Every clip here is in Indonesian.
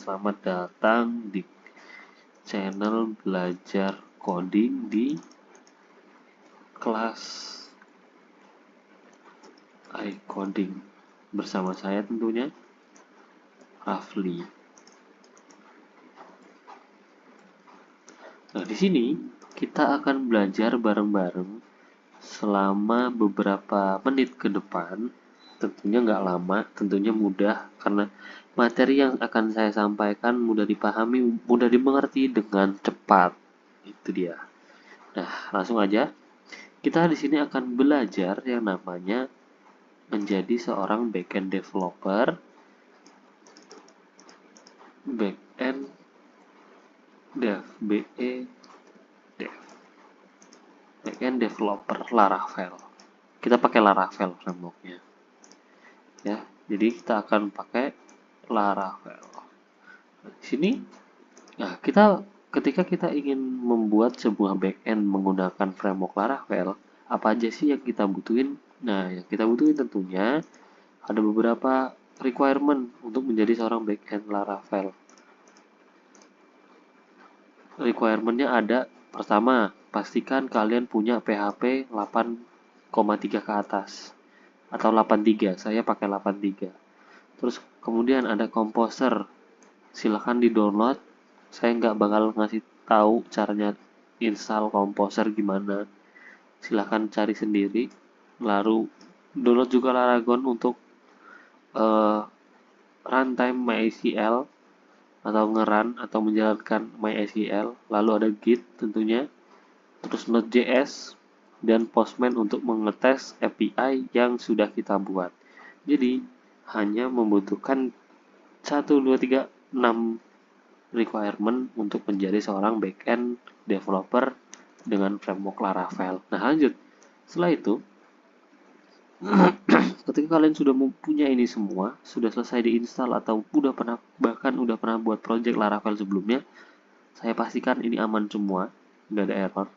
Selamat datang di channel belajar coding di kelas iCoding bersama saya tentunya Rafli. Nah, di sini kita akan belajar bareng-bareng selama beberapa menit ke depan. Tentunya nggak lama, tentunya mudah karena materi yang akan saya sampaikan mudah dipahami, mudah dimengerti dengan cepat. Itu dia. Nah, langsung aja. Kita di sini akan belajar yang namanya menjadi seorang backend developer, backend dev, dev, backend developer Laravel. Kita pakai Laravel frameworknya. Ya, jadi kita akan pakai Laravel. Di sini, nah ketika kita ingin membuat sebuah backend menggunakan framework Laravel, apa aja sih yang kita butuhin? Nah, yang kita butuhin tentunya ada beberapa requirement untuk menjadi seorang backend Laravel. Requirementnya ada, pertama, pastikan kalian punya PHP 8,3 ke atas atau 83, saya pakai 83. Terus kemudian ada Composer, silahkan di download, saya nggak bakal ngasih tahu caranya install Composer gimana, silahkan cari sendiri. Lalu download juga Laragon untuk runtime MySQL atau ngeran atau menjalankan MySQL. Lalu ada Git tentunya, terus Node.js dan Postman untuk mengetes API yang sudah kita buat. Jadi hanya membutuhkan 1, 2, 3, 6 requirement untuk menjadi seorang backend developer dengan framework Laravel. Nah, lanjut. Setelah itu, ketika kalian sudah mempunyai ini semua, sudah selesai diinstal atau bahkan udah pernah buat project Laravel sebelumnya, saya pastikan ini aman semua, nggak ada error.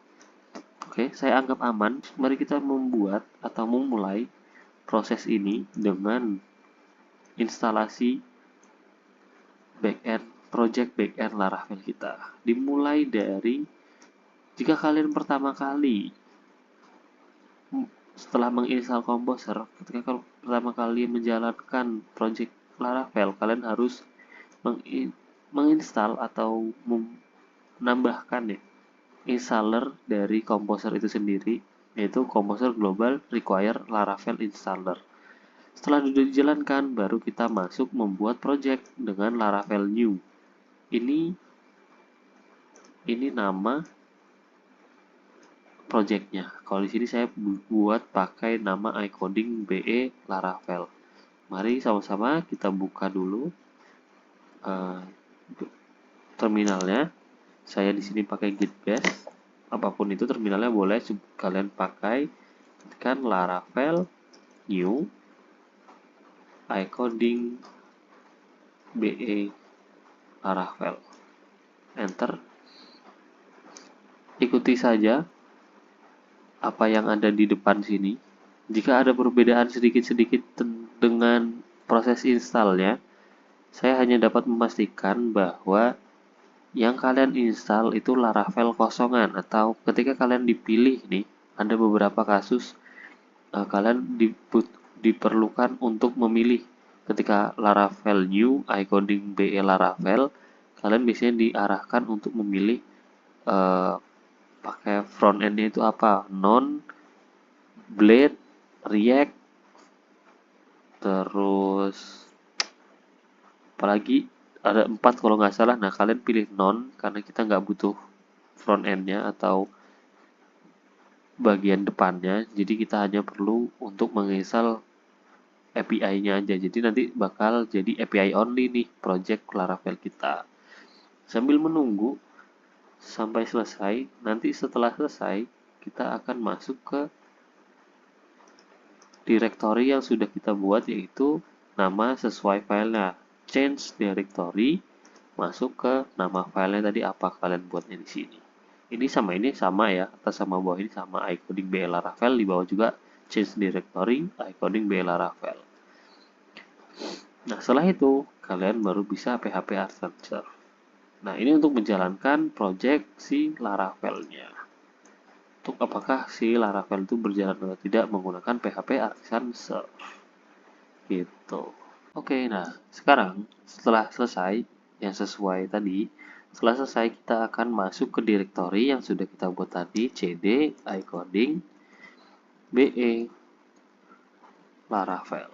Oke, saya anggap aman. Mari kita membuat atau memulai proses ini dengan instalasi project backend Laravel kita. Dimulai dari, jika kalian pertama kali setelah menginstal Composer, ketika pertama kali menjalankan project Laravel, kalian harus menginstal atau menambahkan installer dari Composer itu sendiri, yaitu Composer Global Require Laravel Installer. Setelah sudah dijalankan, baru kita masuk membuat project dengan Laravel New. Ini nama projectnya. Kalau di sini saya buat pakai nama iCoding BE Laravel. Mari sama-sama kita buka dulu terminalnya. Saya di sini pakai Git Bash. Apapun itu terminalnya boleh kalian pakai. Ketikkan Laravel New iCoding BE Laravel. Enter. Ikuti saja apa yang ada di depan sini. Jika ada perbedaan sedikit-sedikit dengan proses installnya, saya hanya dapat memastikan bahwa yang kalian install itu Laravel kosongan, atau ketika kalian dipilih nih, ada beberapa kasus kalian diperlukan untuk memilih. Ketika Laravel New iCoding BE Laravel, kalian biasanya diarahkan untuk memilih pakai front end-nya itu apa, Node, Blade, React, terus apalagi ada 4 kalau nggak salah. Nah, kalian pilih Node karena kita nggak butuh front end-nya atau bagian depannya, jadi kita hanya perlu untuk menginstal API-nya aja. Jadi nanti bakal jadi API only nih project Laravel kita. Sambil menunggu sampai selesai, nanti setelah selesai kita akan masuk ke directory yang sudah kita buat, yaitu nama sesuai filenya. Change directory, masuk ke nama filenya tadi apa kalian buatnya di sini. Ini sama ya, atas sama bawah ini sama, iCoding BE Laravel, di bawah juga change directory iCoding BE Laravel. Nah, setelah itu kalian baru bisa PHP Artisan Serve. Nah, ini untuk menjalankan project si Laravel-nya. Untuk apakah si Laravel itu berjalan atau tidak menggunakan PHP Artisan Serve. Gitu. Oke, nah sekarang setelah selesai yang sesuai tadi, setelah selesai kita akan masuk ke directory yang sudah kita buat tadi, cd iCoding be Laravel.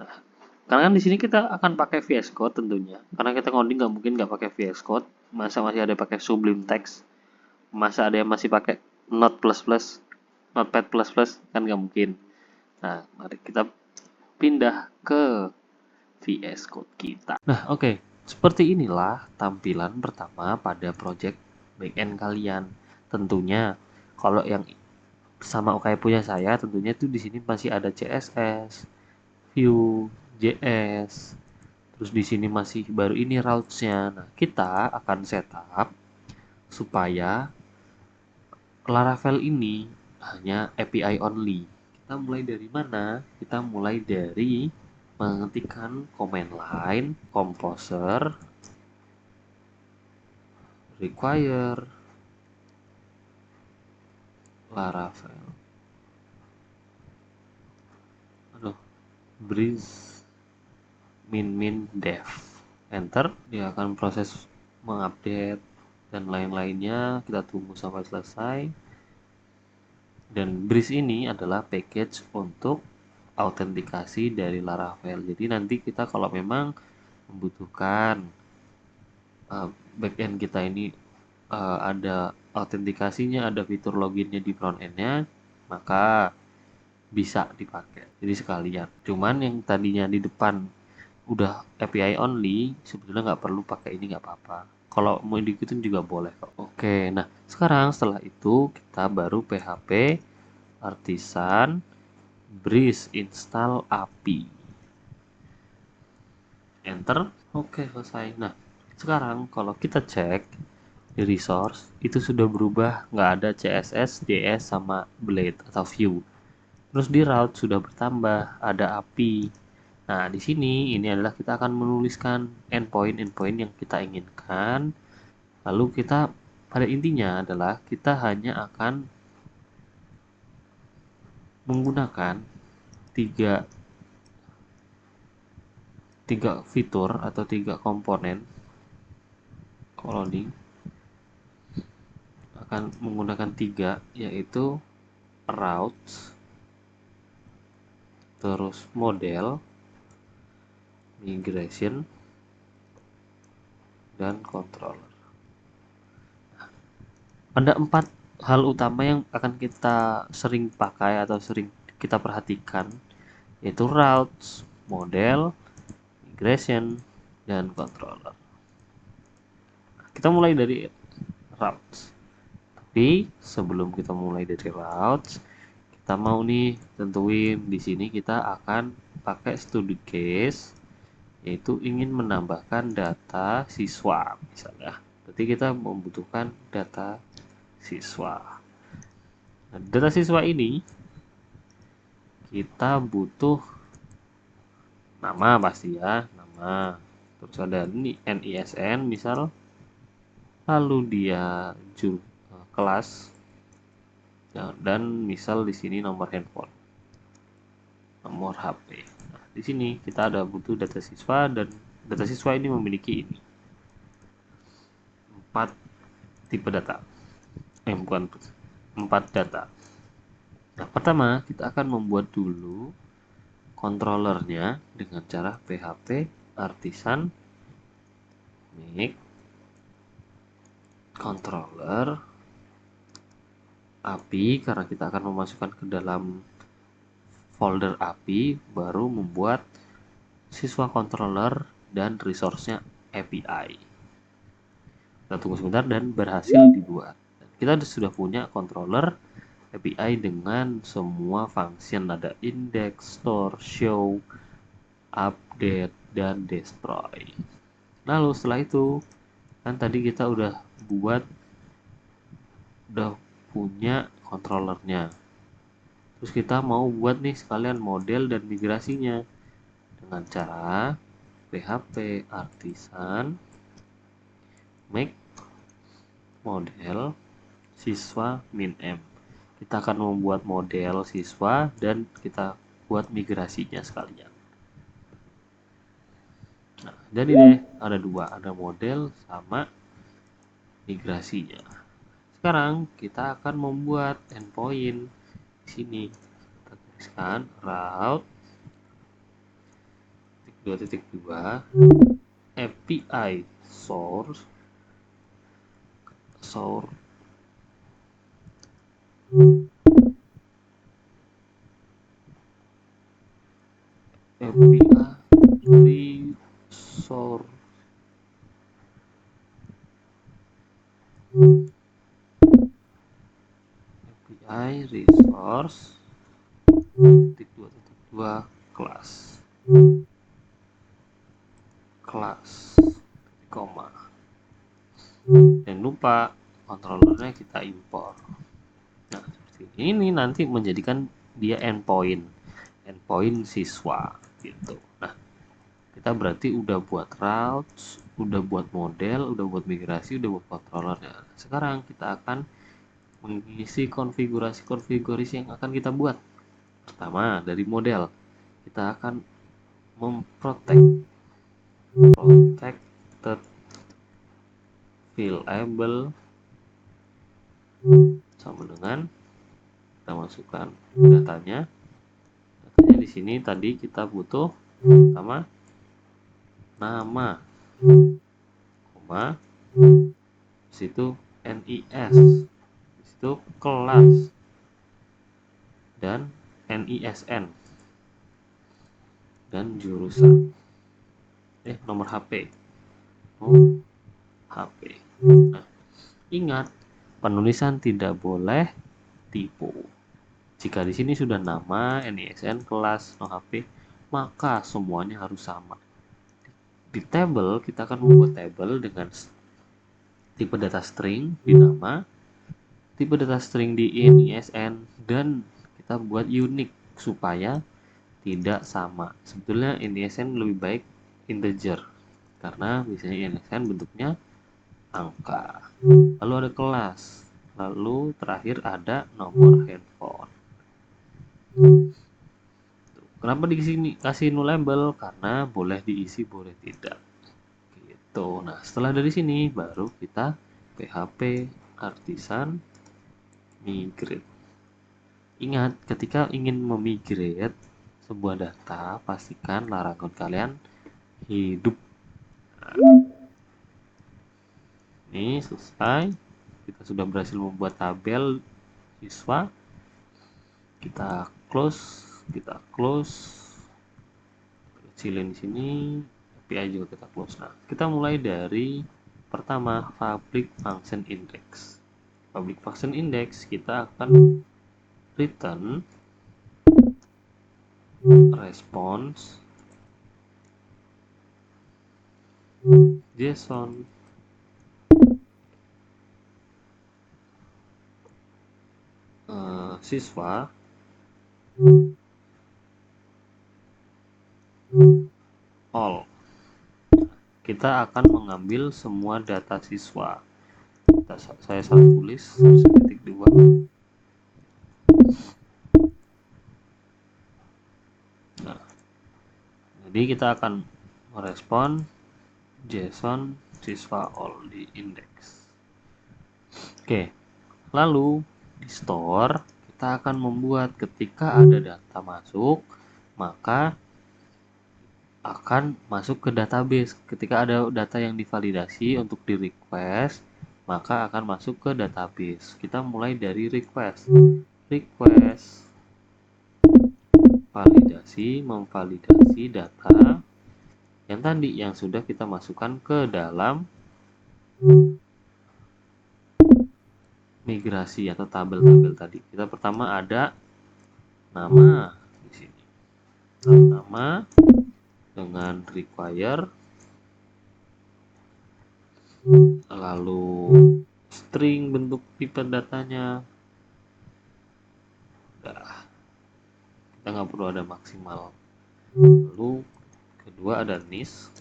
Nah, karena kan di sini kita akan pakai VS Code tentunya. Karena kita coding nggak mungkin nggak pakai VS Code. Masa masih ada pakai Sublime Text? Masa ada yang masih pakai Notepad++, kan nggak mungkin. Nah, mari kita pindah ke VS Code kita. Nah, oke. Seperti inilah tampilan pertama pada project backend kalian. Tentunya kalau yang sama kayak punya saya, tentunya tuh di sini masih ada CSS, Vue, JS. Terus di sini masih baru ini routes-nya. Nah, kita akan setup supaya Laravel ini hanya API only. Kita mulai dari mana? Kita mulai dari mengetikkan command line composer require Laravel. Breeze min dev. Enter, dia akan proses mengupdate dan lain-lainnya. Kita tunggu sampai selesai. Dan Breeze ini adalah package untuk autentikasi dari Laravel. Jadi nanti kita kalau memang membutuhkan backend kita ini ada autentikasinya, ada fitur loginnya di front end-nya, maka bisa dipakai. Jadi sekalian. Cuman yang tadinya di depan udah API only, sebetulnya nggak perlu pakai ini, nggak apa-apa. Kalau mau diikutin juga boleh kok. Oke, nah sekarang setelah itu kita baru PHP Artisan Breeze install API. Enter. Oke, selesai. Nah, sekarang kalau kita cek di resource, itu sudah berubah, nggak ada CSS, JS, sama Blade atau Vue. Terus di route sudah bertambah, ada API. Nah, di sini ini adalah kita akan menuliskan endpoint yang kita inginkan. Lalu kita pada intinya adalah kita hanya akan menggunakan tiga fitur atau tiga komponen loading, akan menggunakan tiga, yaitu routes, terus model, migration, dan controller. Ada 4 hal utama yang akan kita sering pakai atau sering kita perhatikan, yaitu routes, model, migration, dan controller. Kita mulai dari routes. Tapi sebelum kita mulai dari routes, kita mau nih tentuin di sini kita akan pakai studi case, yaitu ingin menambahkan data siswa misalnya. Berarti kita membutuhkan data siswa. Nah, data siswa ini kita butuh nama pasti ya, nama. Terus ada NISN misal, lalu dia kelas, dan misal di sini nomor handphone, nomor HP. Nah, di sini kita ada butuh data siswa, dan data siswa ini memiliki ini 4 tipe data. Bukan 4 data. Nah, pertama kita akan membuat dulu controllernya dengan cara PHP Artisan make controller API, karena kita akan memasukkan ke dalam folder API, baru membuat siswa controller dan resource-nya API. Kita tunggu sebentar dan berhasil dibuat. Kita sudah punya controller API dengan semua function, ada index, store, show, update, dan destroy. Lalu setelah itu kan tadi kita udah punya controllernya. Terus kita mau buat nih sekalian model dan migrasinya. dengan cara PHP artisan make model siswa min_m. Kita akan membuat model siswa dan kita buat migrasinya sekalian. Nah, jadi deh ada dua, ada model sama migrasinya. Sekarang kita akan membuat endpoint di sini. Kita tuliskan route 2.2 API source API resource titik 2.2 kelas koma. Jangan lupa controllernya kita impor. Nah, seperti ini nanti menjadikan dia endpoint siswa gitu. Nah, kita berarti udah buat routes, udah buat model, udah buat migrasi, udah buat controllernya. Sekarang kita akan mengisi konfigurasi yang akan kita buat. Pertama, dari model kita akan protected variable sama dengan kita masukkan datanya di sini. Tadi kita butuh pertama nama, koma, situ NIS, situ kelas, dan NISN, dan jurusan, nomor HP. Nah, ingat, penulisan tidak boleh tipu. Jika di sini sudah nama, NISN, kelas, no HP, maka semuanya harus sama. Di table kita akan membuat table dengan tipe data string di nama, tipe data string di NISN, dan kita buat unik supaya tidak sama. Sebetulnya NISN lebih baik integer karena biasanya NISN bentuknya angka. Lalu ada kelas, lalu terakhir ada nomor handphone. Kenapa di sini kasih null label? Karena boleh diisi, boleh tidak. Gitu. Nah, setelah dari sini baru kita PHP artisan migrate. Ingat, ketika ingin memigrate sebuah data, pastikan larangan kalian hidup. Ini selesai. Kita sudah berhasil membuat tabel siswa. Kita close, kecilin di sini, API juga kita close. Nah, kita mulai dari pertama, public function index. Public function index kita akan return response JSON siswa all. Kita akan mengambil semua data siswa. Saya salah tulis, titik 2. Nah, jadi kita akan merespon JSON siswa all di index. Oke, lalu di store kita akan membuat ketika ada data masuk, maka akan masuk ke database. Ketika ada data yang divalidasi untuk di request, maka akan masuk ke database. Kita mulai dari request validasi, memvalidasi data yang tadi yang sudah kita masukkan ke dalam migrasi atau tabel-tabel tadi. Kita pertama ada nama di sini. Nama dengan require, lalu string bentuk tipe datanya. Udah, kita nggak perlu ada maksimal. Lalu kedua ada nis.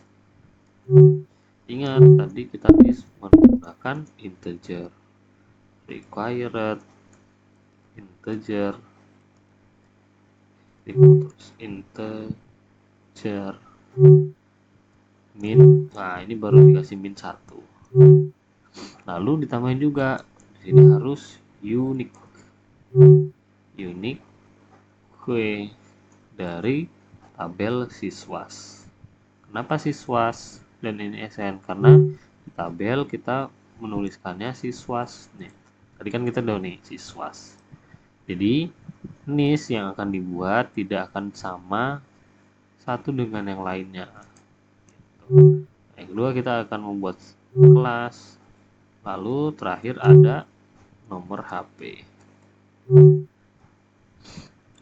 Ingat tadi kita nis menggunakan integer, required integer, terus integer min. Nah, ini baru dikasih min 1. Lalu ditambahin juga di sini harus unique kue dari tabel siswas. Kenapa siswas dan ini SN? Karena di tabel kita menuliskannya siswas nih. Tadi kan kita udah nih siswas. Jadi nis yang akan dibuat tidak akan sama satu dengan yang lainnya. Yang kedua kita akan membuat kelas. Lalu terakhir ada nomor HP.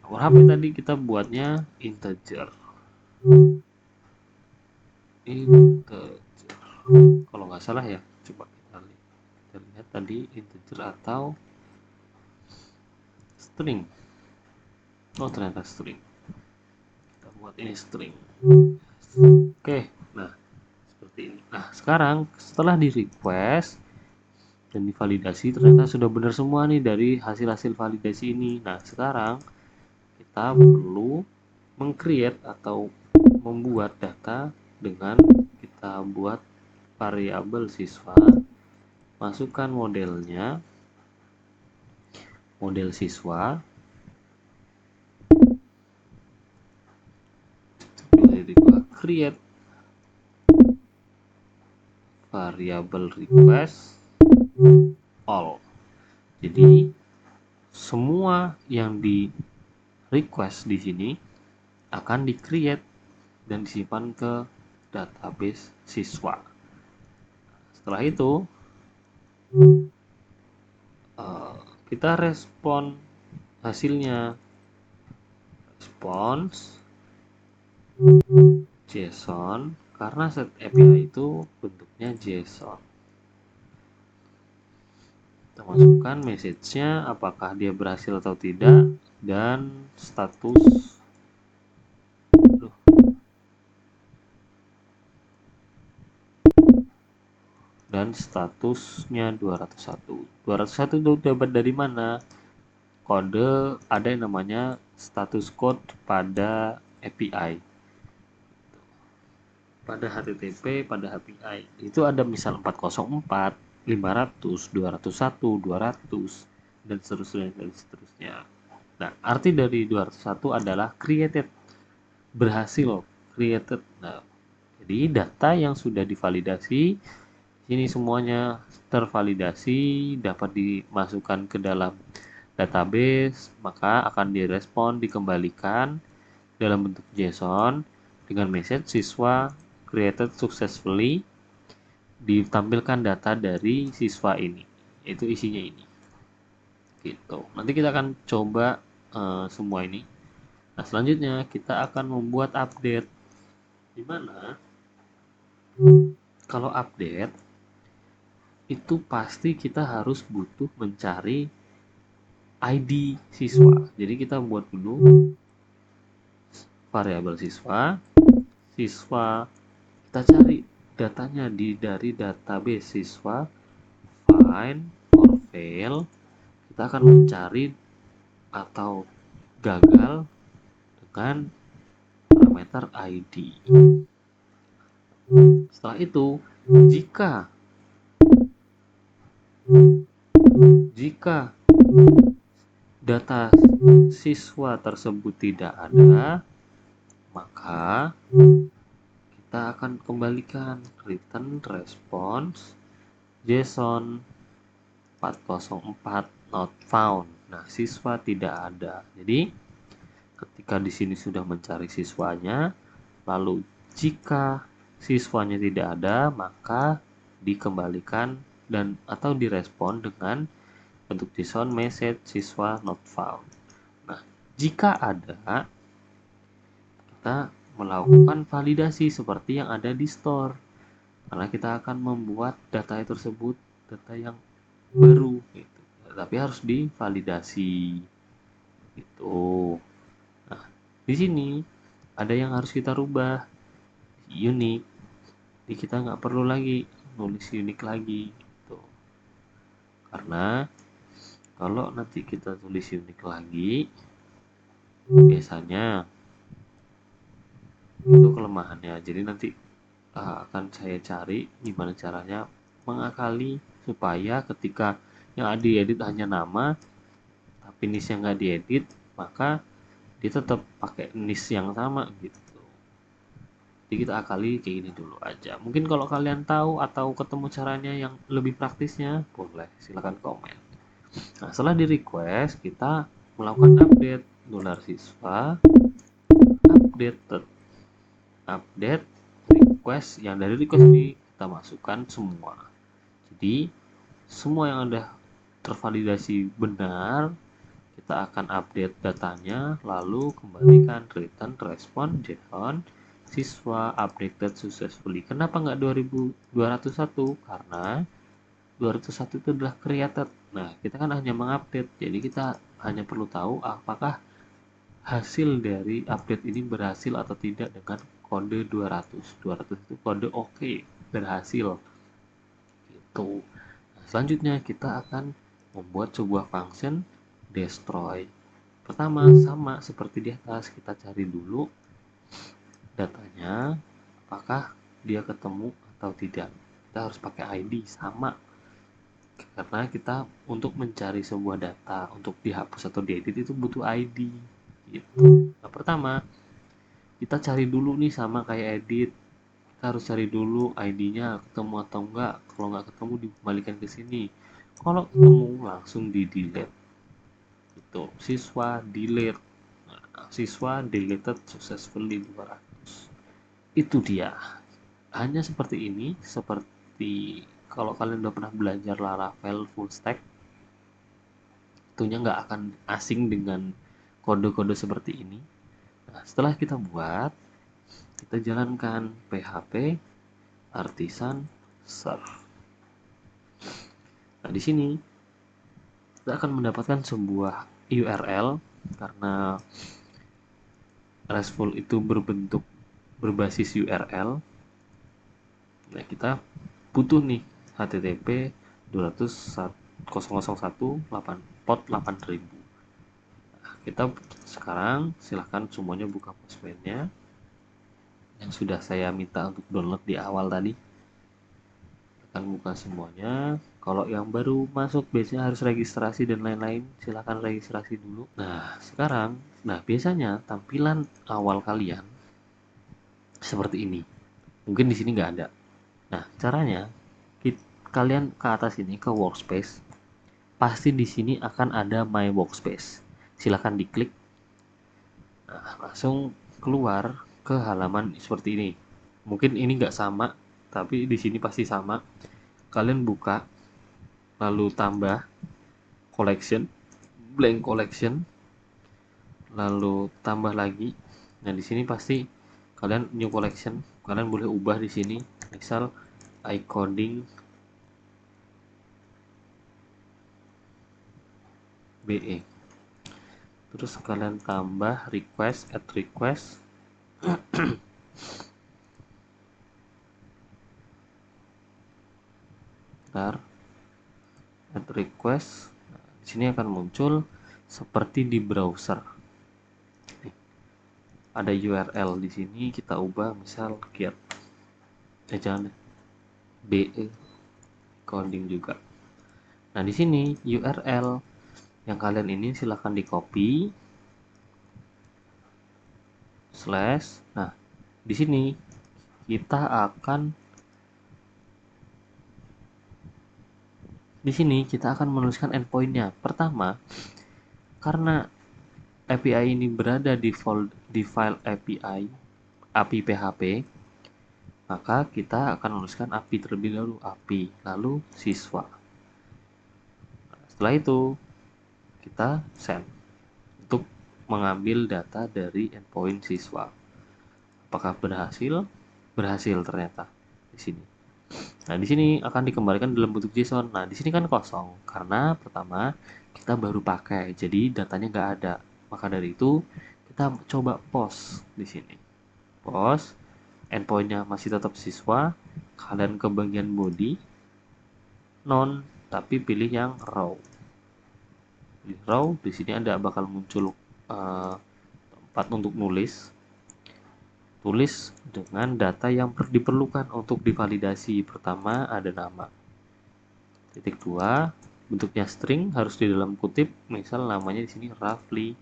Nomor HP tadi kita buatnya integer. Kalau nggak salah ya, coba kita lihat tadi integer atau string. Oh, ternyata string. Kita buat ini string. Oke, nah seperti ini. Nah, sekarang setelah di request dan divalidasi ternyata sudah benar semua nih dari hasil-hasil validasi ini. Nah, sekarang kita perlu meng-create atau membuat data dengan kita buat variabel siswa, masukkan modelnya, model siswa, create variabel request all. Jadi semua yang di request di sini akan di create dan disimpan ke database siswa. Setelah itu kita respon hasilnya, response JSON, karena set API itu bentuknya JSON. Kita masukkan message-nya, apakah dia berhasil atau tidak, dan status statusnya 201. 201 itu dapat dari mana? Kode ada yang namanya status code pada API. Pada HTTP, pada API. Itu ada misal 404, 500, 201, 200 dan seterusnya. Nah, arti dari 201 adalah created, berhasil, created. Nah, jadi data yang sudah divalidasi ini semuanya tervalidasi, dapat dimasukkan ke dalam database, maka akan direspon, dikembalikan dalam bentuk JSON dengan message siswa created successfully, ditampilkan data dari siswa ini, itu isinya ini. Gitu. Nanti kita akan coba semua ini. Nah, selanjutnya kita akan membuat update. Di mana kalau update itu pasti kita harus butuh mencari ID siswa. Jadi kita buat dulu variabel siswa, kita cari datanya dari database siswa, find or fail. Kita akan mencari atau gagal dengan parameter ID. Setelah itu, jika data siswa tersebut tidak ada, maka kita akan kembalikan return response JSON 404 not found. Nah, siswa tidak ada. Jadi ketika di sini sudah mencari siswanya, lalu jika siswanya tidak ada, maka dikembalikan dan atau direspon dengan bentuk JSON message siswa not found. Nah, jika ada, kita melakukan validasi seperti yang ada di store, karena kita akan membuat data tersebut data yang baru gitu. Tapi harus divalidasi gitu. Nah, di sini ada yang harus kita rubah. unik. Jadi kita nggak perlu lagi nulis unik lagi gitu. Karena kalau nanti kita tulis unik lagi, biasanya itu kelemahannya. Jadi nanti akan saya cari gimana caranya mengakali supaya ketika yang diedit hanya nama, tapi niche yang nggak diedit, maka dia tetap pakai niche yang sama gitu. Jadi kita akali kayak gini dulu aja. Mungkin kalau kalian tahu atau ketemu caranya yang lebih praktisnya, boleh silahkan komen. Nah, setelah di request, kita melakukan update dolar siswa, update request. Yang dari request ini kita masukkan semua. Jadi semua yang ada tervalidasi benar, kita akan update datanya, lalu kembalikan return respon Jehon siswa updated successfully. Kenapa nggak 2201? Karena 201 itu adalah created. Nah, kita kan hanya mengupdate, jadi kita hanya perlu tahu apakah hasil dari update ini berhasil atau tidak dengan kode 200. 200 itu kode oke, berhasil. Gitu. Nah, selanjutnya kita akan membuat sebuah function destroy. Pertama, sama seperti di atas, kita cari dulu datanya apakah dia ketemu atau tidak. Kita harus pakai ID sama, karena kita untuk mencari sebuah data untuk dihapus atau diedit itu butuh ID gitu. Nah, pertama kita cari dulu nih, sama kayak edit, kita harus cari dulu ID-nya ketemu atau enggak. Kalau nggak ketemu dikembalikan ke sini, kalau ketemu langsung di delete. Itu siswa delete. Nah, siswa deleted successfully 200. Itu dia, hanya seperti ini. Seperti kalau kalian udah pernah belajar Laravel full stack, tentunya nggak akan asing dengan kode-kode seperti ini. Nah, setelah kita buat, kita jalankan PHP artisan serve. Nah, di sini kita akan mendapatkan sebuah URL karena RESTful itu berbasis URL. Nah, kita butuh nih HTTP 200.001 port 8000. Nah, kita sekarang silahkan semuanya buka Postman-nya yang sudah saya minta untuk download di awal tadi. Akan buka semuanya. Kalau yang baru masuk biasanya harus registrasi dan lain-lain, silahkan registrasi dulu. Nah, sekarang, biasanya tampilan awal kalian seperti ini. Mungkin di sini nggak ada. Nah, caranya kalian ke atas ini ke workspace. Pasti di sini akan ada my workspace. Silahkan diklik. Nah, langsung keluar ke halaman seperti ini. Mungkin ini nggak sama, tapi di sini pasti sama. Kalian buka, lalu tambah collection, blank collection, lalu tambah lagi. Nah, di sini pasti kalian new collection. Kalian boleh ubah di sini, misal iCoding BE. Terus kalian tambah request, add request. Bentar. Add request. Nah, di sini akan muncul seperti di browser. Ada URL di sini, kita ubah misal get. Jangan BE coding juga. Nah, di sini URL yang kalian ini silahkan di copy slash. Nah, di sini kita akan menuliskan endpointnya. Pertama, karena API ini berada di file API PHP, maka kita akan menuliskan API terlebih dahulu, API, lalu siswa. Setelah itu kita send untuk mengambil data dari endpoint siswa. Apakah berhasil? Berhasil ternyata di sini. Nah, di sini akan dikembalikan dalam bentuk JSON. Nah, di sini kan kosong karena pertama kita baru pakai, jadi datanya nggak ada. Maka dari itu kita coba post di sini. Post. endpointnya masih tetap siswa, kalian ke bagian body, non, tapi pilih yang raw. Pilih raw, di sini ada bakal muncul tempat untuk nulis. Tulis dengan data yang diperlukan untuk divalidasi. Pertama ada nama. Titik 2, bentuknya string harus di dalam kutip, misal namanya di sini Rafli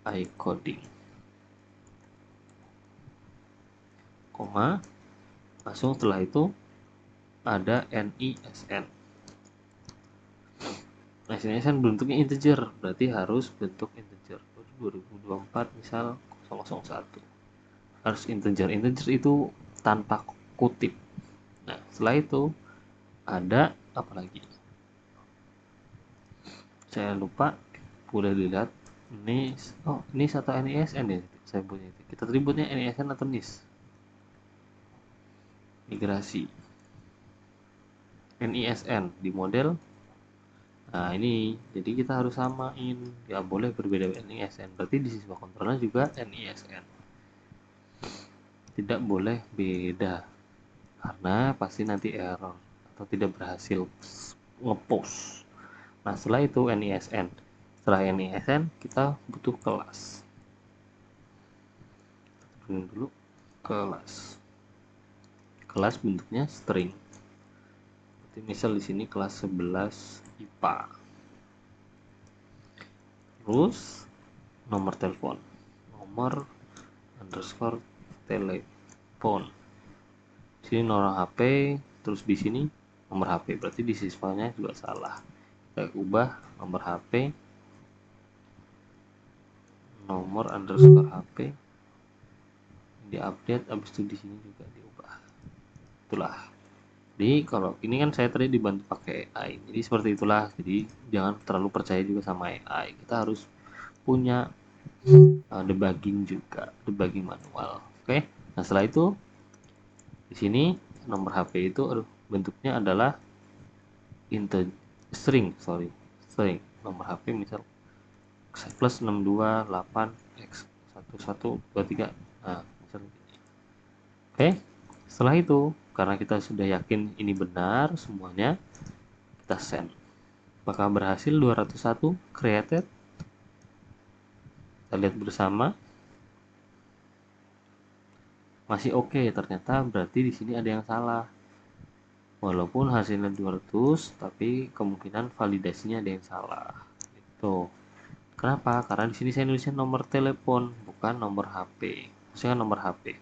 iCoding. Koma, langsung setelah itu ada NISN. NISN bentuknya integer, berarti harus bentuk integer. 2024 misal 001. Harus integer. Integer itu tanpa kutip. Nah, setelah itu ada apa lagi? Saya lupa, boleh dilihat. NIS, NIS atau NISN ya saya punya itu. Kita ributnya NISN atau NIS? Migrasi. NISN di model. Nah, ini jadi kita harus samain, nggak boleh berbeda NISN. Berarti di siswa kontrolnya juga NISN. Tidak boleh beda, karena pasti nanti error atau tidak berhasil ngepost. Nah, setelah itu NISN. Setelah NISN kita butuh kelas. Dulu kelas. Kelas bentuknya string. Jadi misal di sini kelas 11 IPA. Terus nomor telepon. Nomor underscore telepon. Di sini nomor HP, terus di sini nomor HP. Berarti di siswanya juga salah. Kita ubah nomor HP, nomor underscore HP, di update, habis itu di sini juga diubah. Itulah. Jadi kalau ini kan saya tadi dibantu pakai AI, jadi seperti itulah. Jadi jangan terlalu percaya juga sama AI. Kita harus punya debugging juga, debugging manual. Oke. Nah, setelah itu di sini nomor HP itu bentuknya adalah string. Nomor HP misal plus 628x1123. Nah, misalnya gini. Oke. Setelah itu, karena kita sudah yakin ini benar semuanya, kita send. Apakah berhasil 201 created? Kita lihat bersama. Masih oke, ternyata berarti di sini ada yang salah. Walaupun hasilnya 200, tapi kemungkinan validasinya ada yang salah. Itu. Kenapa? Karena di sini saya nulisnya nomor telepon, bukan nomor HP. Maksudnya nomor HP.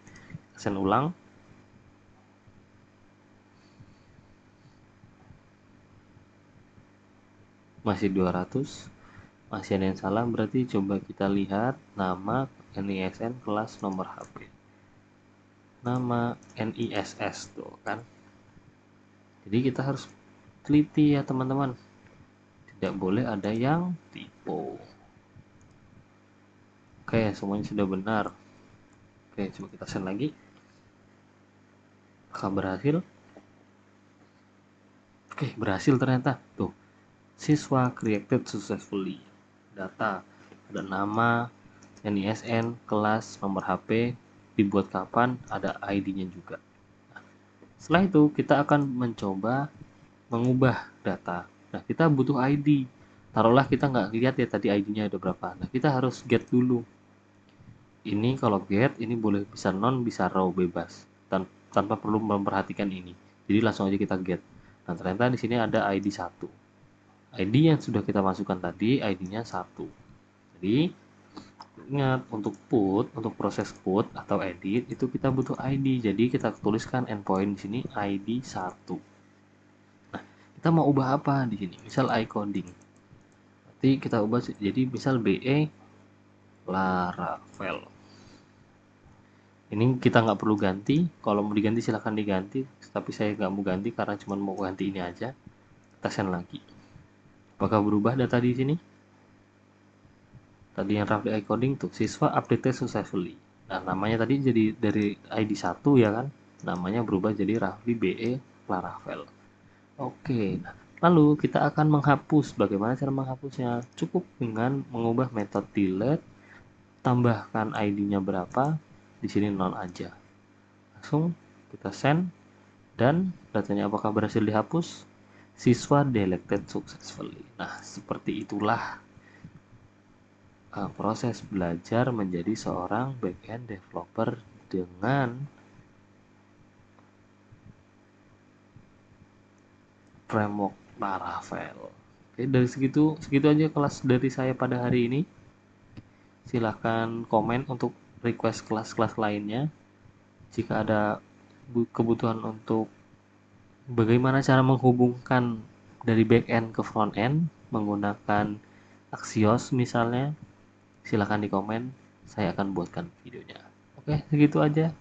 Send ulang. Masih 200. Masih ada yang salah, berarti coba kita lihat nama NISN kelas nomor HP. Nama NISS tuh kan. Jadi kita harus teliti ya teman-teman. Tidak boleh ada yang typo. Oke, semuanya sudah benar. Oke, coba kita send lagi. Apakah berhasil? Oke, berhasil ternyata. Tuh, siswa created successfully. Data, ada nama, NISN, kelas, nomor HP, dibuat kapan, ada ID-nya juga. Nah, setelah itu kita akan mencoba mengubah data. Nah, kita butuh ID. Taruhlah kita nggak lihat ya tadi ID-nya ada berapa. Nah, kita harus get dulu. Ini kalau get, ini boleh bisa non, bisa raw, bebas. Tanpa perlu memperhatikan ini. Jadi langsung aja kita get. Nah, ternyata di sini ada ID 1. ID yang sudah kita masukkan tadi, ID-nya 1. Jadi, ingat untuk put, untuk proses put atau edit itu kita butuh ID. Jadi kita tuliskan endpoint di sini ID 1. Nah, kita mau ubah apa di sini? Misal iCoding. Nanti kita ubah jadi misal BE Laravel. Ini kita nggak perlu ganti. Kalau mau diganti silahkan diganti. Tapi saya nggak mau ganti karena cuma mau ganti ini aja. Kita send lagi. Apakah berubah data di sini? Tadi yang Rafli iCoding tuh siswa update successfully. Nah, namanya tadi jadi dari ID 1 ya kan. Namanya berubah jadi Rafli BE Laravel. Oke. Nah, lalu kita akan menghapus. Bagaimana cara menghapusnya? Cukup dengan mengubah metode delete, tambahkan ID-nya berapa, di sini non aja. langsung kita send, dan datanya apakah berhasil dihapus? Siswa deleted successfully. Nah, seperti itulah proses belajar menjadi seorang backend developer dengan framework Laravel. Oke, dari segitu aja kelas dari saya pada hari ini. Silahkan komen untuk request kelas-kelas lainnya. Jika ada kebutuhan untuk bagaimana cara menghubungkan dari backend ke frontend menggunakan Axios misalnya, silahkan di komen, saya akan buatkan videonya. Oke, segitu aja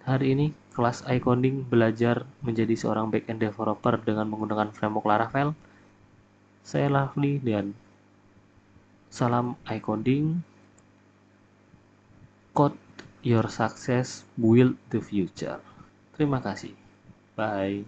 hari ini kelas iCoding belajar menjadi seorang backend developer dengan menggunakan framework Laravel. Saya Lovely dan salam iCoding. Code your success, build the future. Terima kasih. Bye.